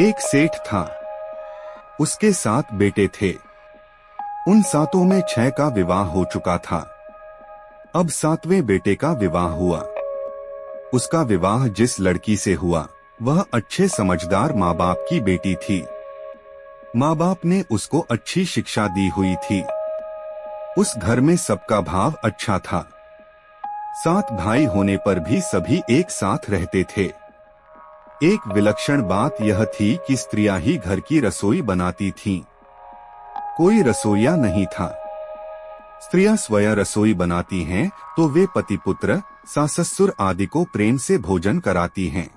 एक सेठ था। उसके 7 बेटे थे। उन 7 में 6 का विवाह हो चुका था। अब 7वें बेटे का विवाह हुआ। उसका विवाह जिस लड़की से हुआ वह अच्छे समझदार माँ बाप की बेटी थी। माँ बाप ने उसको अच्छी शिक्षा दी हुई थी। उस घर में सबका भाव अच्छा था। 7 भाई होने पर भी सभी एक साथ रहते थे। एक विलक्षण बात यह थी कि स्त्रियां ही घर की रसोई बनाती थीं। कोई रसोइया नहीं था। स्त्रियां स्वयं रसोई बनाती हैं तो वे पति पुत्र सास ससुर आदि को प्रेम से भोजन कराती हैं।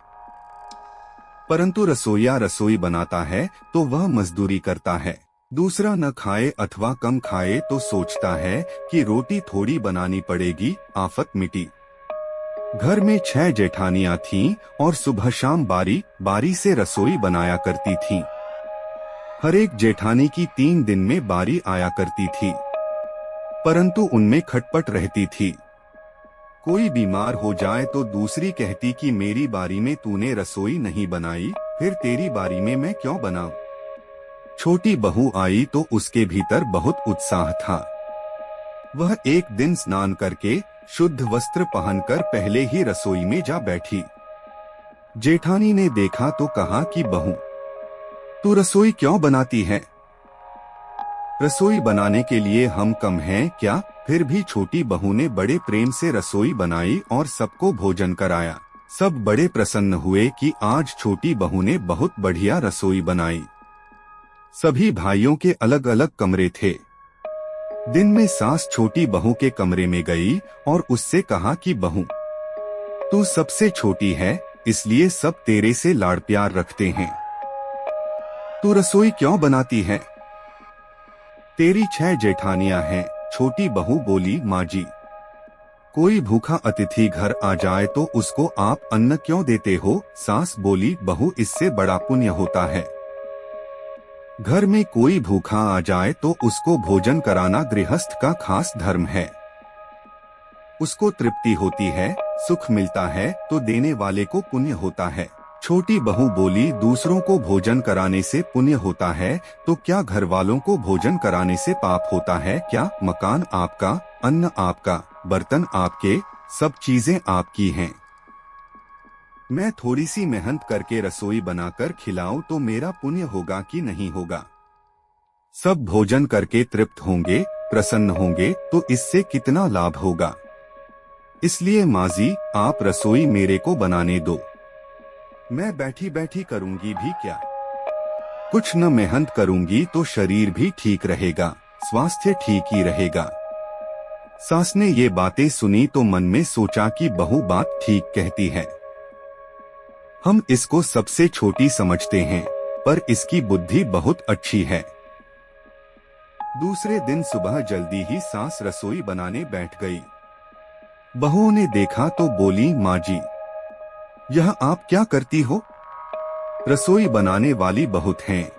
परंतु रसोइया रसोई बनाता है तो वह मजदूरी करता है। दूसरा न खाए अथवा कम खाए तो सोचता है कि रोटी थोड़ी बनानी पड़ेगी, आफत मिटी। घर में 6 जेठानियां थीं और सुबह शाम बारी बारी से रसोई बनाया करती थीं। हर एक जेठानी की 3 दिन में बारी आया करती थी, परंतु उनमें खटपट रहती थी। कोई बीमार हो जाए तो दूसरी कहती कि मेरी बारी में तूने रसोई नहीं बनाई, फिर तेरी बारी में मैं क्यों बनाऊं। छोटी बहू आई तो उसके भीतर बहुत उत्साह था। वह एक दिन स्नान करके शुद्ध वस्त्र पहनकर पहले ही रसोई में जा बैठी। जेठानी ने देखा तो कहा कि बहू, तू रसोई क्यों बनाती है? रसोई बनाने के लिए हम कम हैं क्या? फिर भी छोटी बहू ने बड़े प्रेम से रसोई बनाई और सबको भोजन कराया। सब बड़े प्रसन्न हुए कि आज छोटी बहू ने बहुत बढ़िया रसोई बनाई। सभी भाइयों के अलग अलग कमरे थे। दिन में सास छोटी बहू के कमरे में गई और उससे कहा कि बहू, तू सबसे छोटी है, इसलिए सब तेरे से लाड़ प्यार रखते हैं। तू रसोई क्यों बनाती है? तेरी 6 जेठानियां हैं। छोटी बहू बोली, माँ जी, कोई भूखा अतिथि घर आ जाए तो उसको आप अन्न क्यों देते हो? सास बोली, बहू, इससे बड़ा पुण्य होता है। घर में कोई भूखा आ जाए तो उसको भोजन कराना गृहस्थ का खास धर्म है। उसको तृप्ति होती है, सुख मिलता है तो देने वाले को पुण्य होता है। छोटी बहू बोली, दूसरों को भोजन कराने से पुण्य होता है तो क्या घर वालों को भोजन कराने से पाप होता है क्या? मकान आपका, अन्न आपका, बर्तन आपके, सब चीजें आपकी हैं। मैं थोड़ी सी मेहनत करके रसोई बनाकर खिलाऊं तो मेरा पुण्य होगा कि नहीं होगा? सब भोजन करके तृप्त होंगे, प्रसन्न होंगे तो इससे कितना लाभ होगा। इसलिए माँ जी, आप रसोई मेरे को बनाने दो। मैं बैठी बैठी करूंगी भी क्या? कुछ न मेहनत करूंगी तो शरीर भी ठीक रहेगा, स्वास्थ्य ठीक ही रहेगा। सास ने ये बातें सुनी तो मन में सोचा कि बहू बात ठीक कहती है। हम इसको सबसे छोटी समझते हैं, पर इसकी बुद्धि बहुत अच्छी है। दूसरे दिन सुबह जल्दी ही सास रसोई बनाने बैठ गई। बहू ने देखा तो बोली, माँ जी, यह आप क्या करती हो? रसोई बनाने वाली बहुत हैं।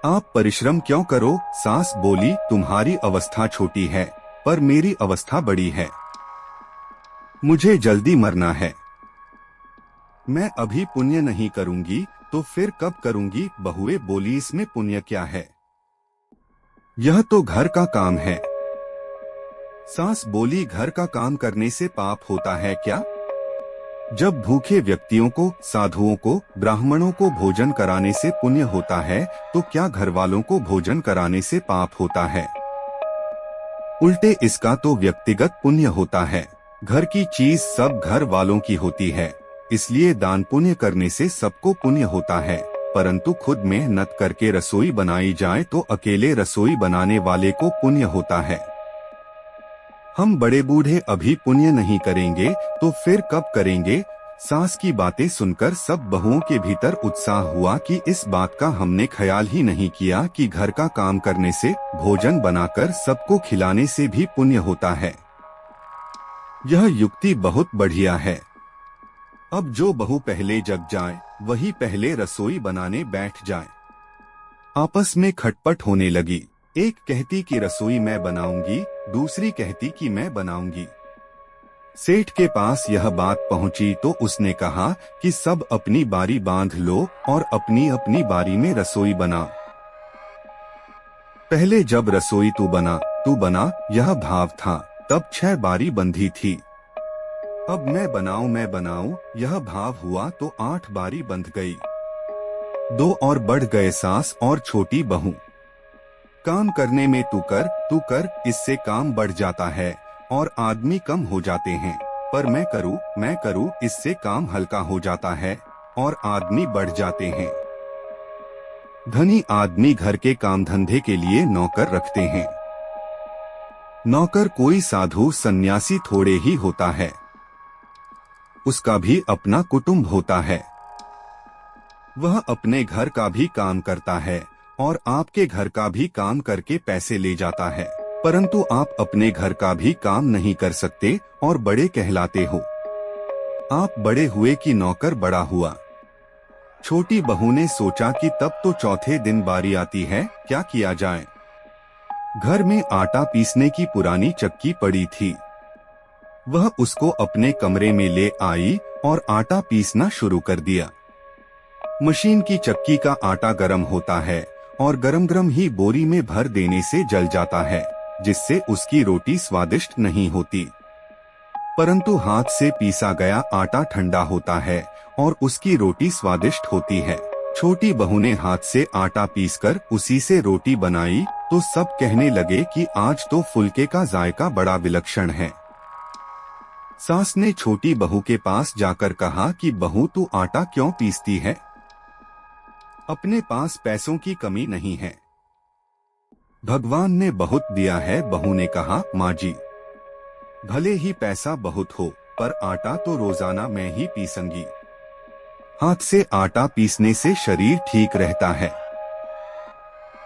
आप परिश्रम क्यों करो? सास बोली, तुम्हारी अवस्था छोटी है पर मेरी अवस्था बड़ी है। मुझे जल्दी मरना है। मैं अभी पुण्य नहीं करूंगी तो फिर कब करूंगी? बहुए बोली, इसमें पुण्य क्या है? यह तो घर का काम है। सास बोली, घर का काम करने से पाप होता है क्या? जब भूखे व्यक्तियों को, साधुओं को, ब्राह्मणों को भोजन कराने से पुण्य होता है तो क्या घर वालों को भोजन कराने से पाप होता है? उल्टे इसका तो व्यक्तिगत पुण्य होता है। घर की चीज सब घर वालों की होती है, इसलिए दान पुण्य करने से सबको पुण्य होता है। परंतु खुद मेहनत करके रसोई बनाई जाए तो अकेले रसोई बनाने वाले को पुण्य होता है। हम बड़े बूढ़े अभी पुण्य नहीं करेंगे तो फिर कब करेंगे? सास की बातें सुनकर सब बहुओं के भीतर उत्साह हुआ कि इस बात का हमने ख्याल ही नहीं किया कि घर का काम करने से, भोजन बनाकर सबको खिलाने से भी पुण्य होता है। यह युक्ति बहुत बढ़िया है। अब जो बहू पहले जग जाए वही पहले रसोई बनाने बैठ जाए। आपस में खटपट होने लगी। एक कहती कि रसोई मैं बनाऊंगी, दूसरी कहती कि मैं बनाऊंगी। सेठ के पास यह बात पहुंची तो उसने कहा कि सब अपनी बारी बांध लो और अपनी अपनी बारी में रसोई बनाओ। पहले जब रसोई तू बना यह भाव था, तब 6 बारी बंधी थी। अब मैं बनाऊं यह भाव हुआ तो 8 बारी बंध गई। 2 और बढ़ गए सास और छोटी बहू। काम करने में तू कर इससे काम बढ़ जाता है और आदमी कम हो जाते हैं, पर मैं करूं इससे काम हल्का हो जाता है और आदमी बढ़ जाते हैं। धनी आदमी घर के काम धंधे के लिए नौकर रखते हैं। नौकर कोई साधु सन्यासी थोड़े ही होता है, उसका भी अपना कुटुंब होता है। वह अपने घर का भी काम करता है और आपके घर का भी काम करके पैसे ले जाता है, परंतु आप अपने घर का भी काम नहीं कर सकते और बड़े कहलाते हो। आप बड़े हुए कि नौकर बड़ा हुआ। छोटी बहू ने सोचा कि तब तो चौथे दिन बारी आती है, क्या किया जाए। घर में आटा पीसने की पुरानी चक्की पड़ी थी। वह उसको अपने कमरे में ले आई और आटा पीसना शुरू कर दिया। मशीन की चक्की का आटा गरम होता है और गरम ही बोरी में भर देने से जल जाता है, जिससे उसकी रोटी स्वादिष्ट नहीं होती। परंतु हाथ से पीसा गया आटा ठंडा होता है और उसकी रोटी स्वादिष्ट होती है। छोटी बहू ने हाथ से आटा पीसकर उसी से रोटी बनाई तो सब कहने लगे कि आज तो फुलके का जायका बड़ा विलक्षण है। सास ने छोटी बहू के पास जाकर कहा कि बहू तू आटा क्यों पीसती है? अपने पास पैसों की कमी नहीं है, भगवान ने बहुत दिया है। बहू ने कहा, माँ जी भले ही पैसा बहुत हो पर आटा तो रोजाना मैं ही पीसूंगी। हाथ से आटा पीसने से शरीर ठीक रहता है,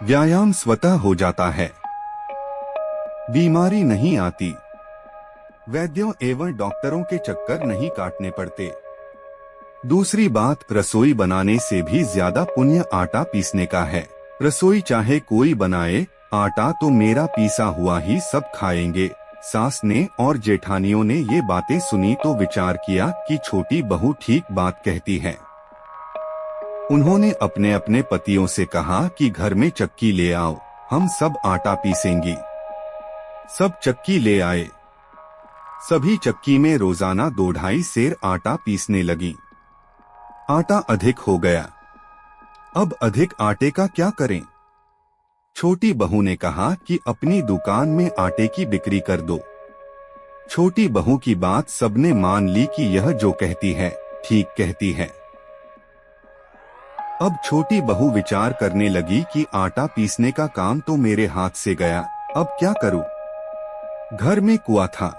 व्यायाम स्वतः हो जाता है, बीमारी नहीं आती, वैद्यों एवं डॉक्टरों के चक्कर नहीं काटने पड़ते। दूसरी बात, रसोई बनाने से भी ज्यादा पुण्य आटा पीसने का है। रसोई चाहे कोई बनाए, आटा तो मेरा पीसा हुआ ही सब खाएंगे। सास ने और जेठानियों ने ये बातें सुनी तो विचार किया कि छोटी बहू ठीक बात कहती है। उन्होंने अपने अपने पतियों से कहा कि घर में चक्की ले आओ, हम सब आटा पीसेंगी। सब चक्की ले आए। सभी चक्की में रोजाना 2-2.5 सेर आटा पीसने लगी। आटा अधिक हो गया। अब अधिक आटे का क्या करें? छोटी बहू ने कहा कि अपनी दुकान में आटे की बिक्री कर दो। छोटी बहू की बात सबने मान ली कि यह जो कहती है ठीक कहती है। अब छोटी बहू विचार करने लगी कि आटा पीसने का काम तो मेरे हाथ से गया, अब क्या करूं? घर में कुआं था।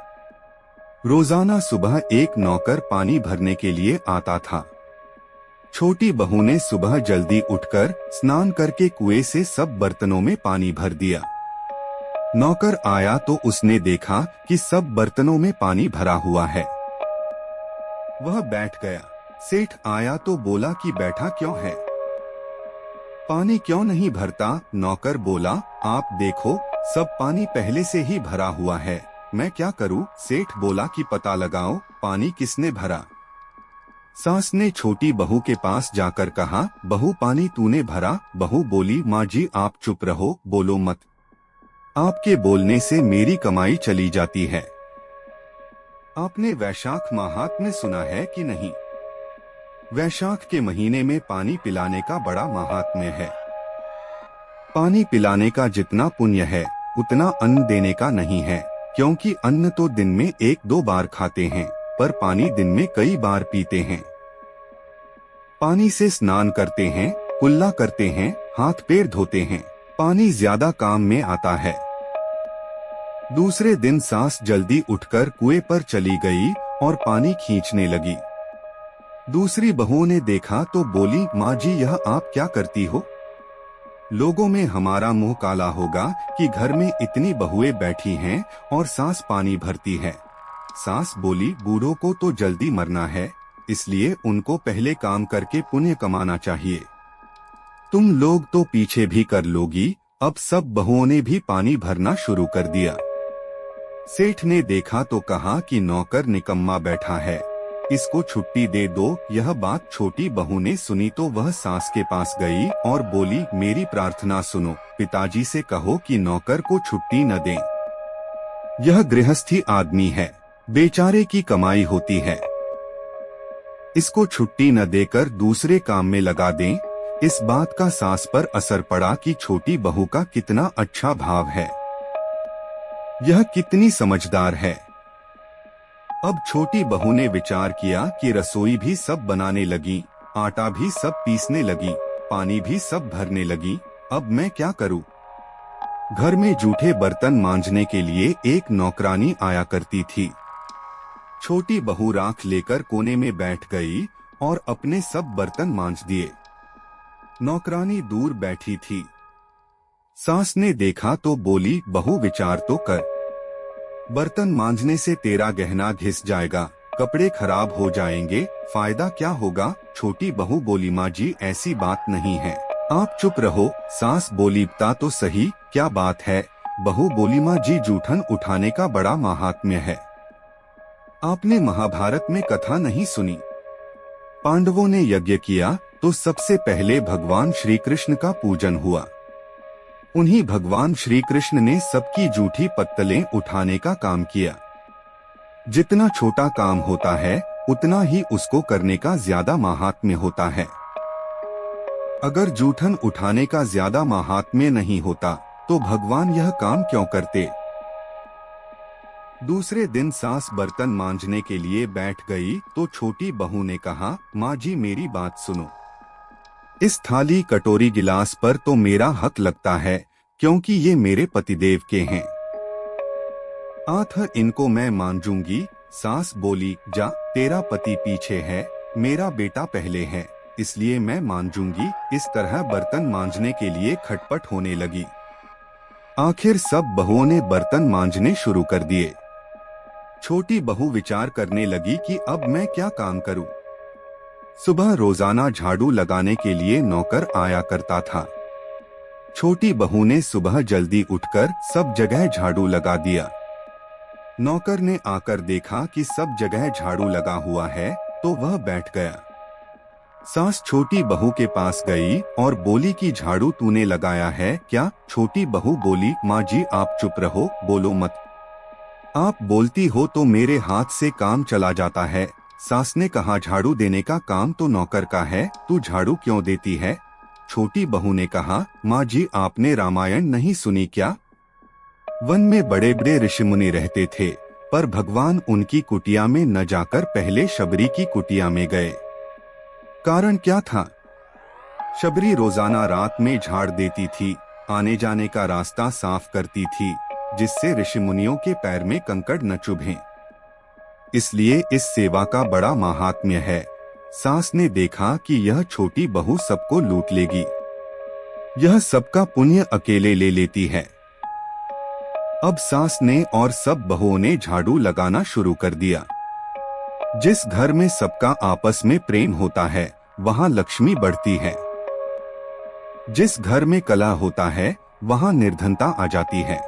रोजाना सुबह एक नौकर पानी भरने के लिए आता था। छोटी बहू ने सुबह जल्दी उठकर स्नान करके कुएं से सब बर्तनों में पानी भर दिया। नौकर आया तो उसने देखा कि सब बर्तनों में पानी भरा हुआ है। वह बैठ गया। सेठ आया तो बोला कि बैठा क्यों है, पानी क्यों नहीं भरता? नौकर बोला, आप देखो सब पानी पहले से ही भरा हुआ है, मैं क्या करूं? सेठ बोला कि पता लगाओ पानी किसने भरा। सास ने छोटी बहू के पास जाकर कहा, बहू पानी तूने भरा? बहू बोली, माँ जी आप चुप रहो, बोलो मत, आपके बोलने से मेरी कमाई चली जाती है। आपने वैशाख महात्म्य सुना है कि नहीं? वैशाख के महीने में पानी पिलाने का बड़ा महात्म्य है। पानी पिलाने का जितना पुण्य है उतना अन्न देने का नहीं है, क्योंकि अन्न तो दिन में 1-2 बार खाते हैं, पर पानी दिन में कई बार पीते हैं। पानी से स्नान करते हैं, कुल्ला करते हैं, हाथ पैर धोते हैं, पानी ज्यादा काम में आता है। दूसरे दिन सास जल्दी उठकर कुएं पर चली गई और पानी खींचने लगी। दूसरी बहू ने देखा तो बोली, माँ जी यह आप क्या करती हो? लोगों में हमारा मुंह काला होगा कि घर में इतनी बहुएं बैठी हैं और सास पानी भरती है। सास बोली, बूढ़ों को तो जल्दी मरना है, इसलिए उनको पहले काम करके पुण्य कमाना चाहिए। तुम लोग तो पीछे भी कर लोगी। अब सब बहुओं ने भी पानी भरना शुरू कर दिया। सेठ ने देखा तो कहा कि नौकर निकम्मा बैठा है, इसको छुट्टी दे दो। यह बात छोटी बहू ने सुनी तो वह सास के पास गई और बोली, मेरी प्रार्थना सुनो, पिताजी से कहो कि नौकर को छुट्टी न दें। यह गृहस्थी आदमी है, बेचारे की कमाई होती है, इसको छुट्टी न देकर दूसरे काम में लगा दें। इस बात का सास पर असर पड़ा कि छोटी बहू का कितना अच्छा भाव है, यह कितनी समझदार है। अब छोटी बहू ने विचार किया कि रसोई भी सब बनाने लगी, आटा भी सब पीसने लगी, पानी भी सब भरने लगी, अब मैं क्या करूं? घर में जूठे बर्तन मांजने के लिए एक नौकरानी आया करती थी। छोटी बहू राख लेकर कोने में बैठ गई और अपने सब बर्तन मांज दिए। नौकरानी दूर बैठी थी। सास ने देखा तो बोली, बहू विचार तो कर, बर्तन मांजने से तेरा गहना घिस जाएगा, कपड़े खराब हो जाएंगे, फायदा क्या होगा? छोटी बहू बोली, माँ जी ऐसी बात नहीं है, आप चुप रहो। सास बोली, बता तो सही क्या बात है? बहू बोली, माँ जी जूठन उठाने का बड़ा महात्म्य है, आपने महाभारत में कथा नहीं सुनी? पांडवों ने यज्ञ किया तो सबसे पहले भगवान श्री कृष्ण का पूजन हुआ। उन्हीं भगवान श्री कृष्ण ने सबकी जूठी पत्तलें उठाने का काम किया। जितना छोटा काम होता है उतना ही उसको करने का ज्यादा महात्म्य होता है। अगर जूठन उठाने का ज्यादा महात्म्य नहीं होता तो भगवान यह काम क्यों करते? दूसरे दिन सास बर्तन मांजने के लिए बैठ गई तो छोटी बहू ने कहा, माँ जी मेरी बात सुनो, इस थाली कटोरी गिलास पर तो मेरा हक लगता है क्योंकि ये मेरे पतिदेव के हैं, आठ इनको मैं मांजूंगी। सास बोली, जा तेरा पति पीछे है, मेरा बेटा पहले है, इसलिए मैं मांजूंगी। इस तरह बर्तन मांजने के लिए खटपट होने लगी। आखिर सब बहुओं ने बर्तन मांजने शुरू कर दिए। छोटी बहू विचार करने लगी कि अब मैं क्या काम करूं। सुबह रोजाना झाड़ू लगाने के लिए नौकर आया करता था। छोटी बहू ने सुबह जल्दी उठकर सब जगह झाड़ू लगा दिया। नौकर ने आकर देखा कि सब जगह झाड़ू लगा हुआ है तो वह बैठ गया। सास छोटी बहू के पास गई और बोली कि झाड़ू तूने लगाया है क्या? छोटी बहू बोली, माँ जी आप चुप रहो, बोलो मत, आप बोलती हो तो मेरे हाथ से काम चला जाता है। सास ने कहा, झाड़ू देने का काम तो नौकर का है, तू झाड़ू क्यों देती है? छोटी बहू ने कहा, माँ जी आपने रामायण नहीं सुनी क्या? वन में बड़े बड़े ऋषि मुनि रहते थे, पर भगवान उनकी कुटिया में न जाकर पहले शबरी की कुटिया में गए। कारण क्या था? शबरी रोजाना रात में झाड़ देती थी, आने जाने का रास्ता साफ करती थी, जिससे ऋषि मुनियों के पैर में कंकड़ न चुभें। इसलिए इस सेवा का बड़ा महात्म्य है। सास ने देखा कि यह छोटी बहू सबको लूट लेगी, यह सबका पुण्य अकेले ले लेती है। अब सास ने और सब बहुओं ने झाड़ू लगाना शुरू कर दिया। जिस घर में सबका आपस में प्रेम होता है वहां लक्ष्मी बढ़ती है। जिस घर में कलह होता है वहां निर्धनता आ जाती है।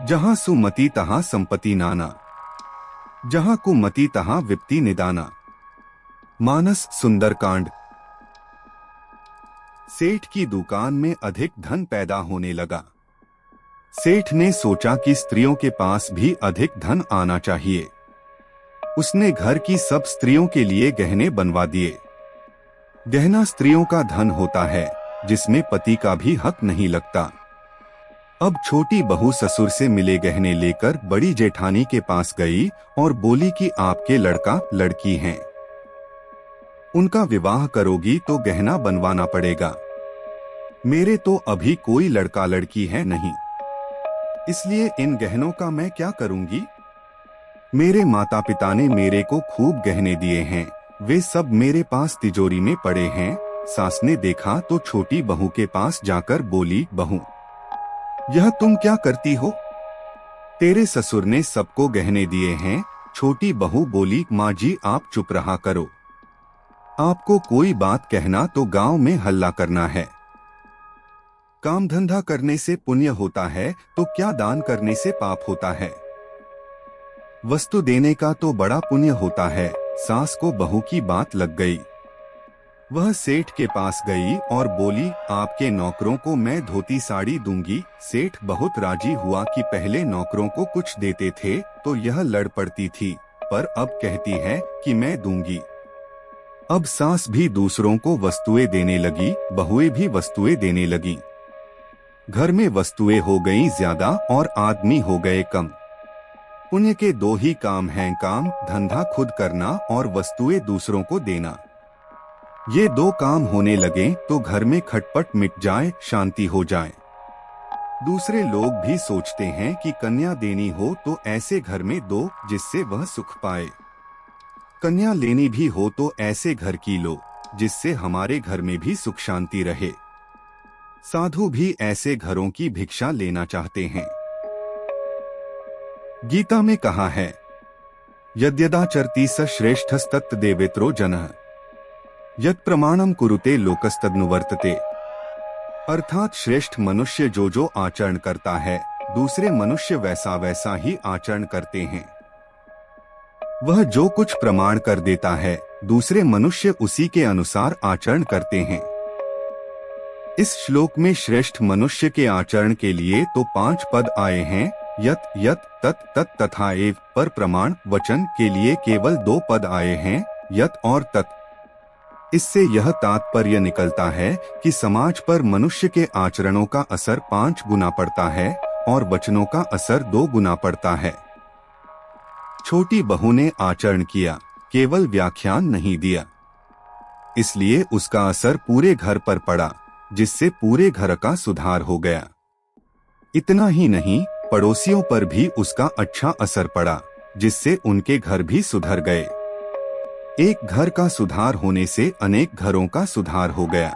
जहां सुमति तहां संपत्ति नाना, जहां कुमति तहां विपत्ति निदाना। मानस सुंदरकांड। सेठ की दुकान में अधिक धन पैदा होने लगा। सेठ ने सोचा कि स्त्रियों के पास भी अधिक धन आना चाहिए। उसने घर की सब स्त्रियों के लिए गहने बनवा दिए। गहना स्त्रियों का धन होता है जिसमें पति का भी हक नहीं लगता। अब छोटी बहू ससुर से मिले गहने लेकर बड़ी जेठानी के पास गई और बोली कि आपके लड़का लड़की हैं, उनका विवाह करोगी तो गहना बनवाना पड़ेगा। मेरे तो अभी कोई लड़का लड़की है नहीं, इसलिए इन गहनों का मैं क्या करूंगी? मेरे माता पिता ने मेरे को खूब गहने दिए हैं, वे सब मेरे पास तिजोरी में पड़े हैं। सास ने देखा तो छोटी बहू के पास जाकर बोली, बहू यह तुम क्या करती हो? तेरे ससुर ने सबको गहने दिए हैं। छोटी बहू बोली, माँ जी आप चुप रहा करो, आपको कोई बात कहना तो गांव में हल्ला करना है। काम धंधा करने से पुण्य होता है तो क्या दान करने से पाप होता है। वस्तु देने का तो बड़ा पुण्य होता है। सास को बहू की बात लग गई। वह सेठ के पास गई और बोली, आपके नौकरों को मैं धोती साड़ी दूंगी। सेठ बहुत राजी हुआ कि पहले नौकरों को कुछ देते थे तो यह लड़ पड़ती थी, पर अब कहती है कि मैं दूंगी। अब सास भी दूसरों को वस्तुएं देने लगी, बहुएं भी वस्तुएं देने लगी। घर में वस्तुएं हो गईं ज्यादा और आदमी हो गए कम। पुण्य के दो ही काम हैं, काम धंधा खुद करना और वस्तुएं दूसरों को देना। ये दो काम होने लगे तो घर में खटपट मिट जाए, शांति हो जाए। दूसरे लोग भी सोचते हैं कि कन्या देनी हो तो ऐसे घर में दो जिससे वह सुख पाए। कन्या लेनी भी हो तो ऐसे घर की लो जिससे हमारे घर में भी सुख शांति रहे। साधु भी ऐसे घरों की भिक्षा लेना चाहते हैं। गीता में कहा है, यद्यदाचरति स श्रेष्ठस्तत् देवेत्रो जनः यत् प्रमाणम कुरुते लोकस्तदनुवर्तते। अर्थात श्रेष्ठ मनुष्य जो जो आचरण करता है, दूसरे मनुष्य वैसा वैसा ही आचरण करते हैं। वह जो कुछ प्रमाण कर देता है, दूसरे मनुष्य उसी के अनुसार आचरण करते हैं। इस श्लोक में श्रेष्ठ मनुष्य के आचरण के लिए तो 5 पद आए हैं, यत यत तत तत तथा एव, पर प्रमाण वचन के लिए केवल 2 पद आए हैं, यत और तत। इससे यह तात्पर्य निकलता है कि समाज पर मनुष्य के आचरणों का असर 5 गुना पड़ता है और वचनों का असर 2 गुना पड़ता है। छोटी बहू ने आचरण किया, केवल व्याख्यान नहीं दिया, इसलिए उसका असर पूरे घर पर पड़ा, जिससे पूरे घर का सुधार हो गया। इतना ही नहीं, पड़ोसियों पर भी उसका अच्छा असर पड़ा, जिससे उनके घर भी सुधर गए। एक घर का सुधार होने से अनेक घरों का सुधार हो गया।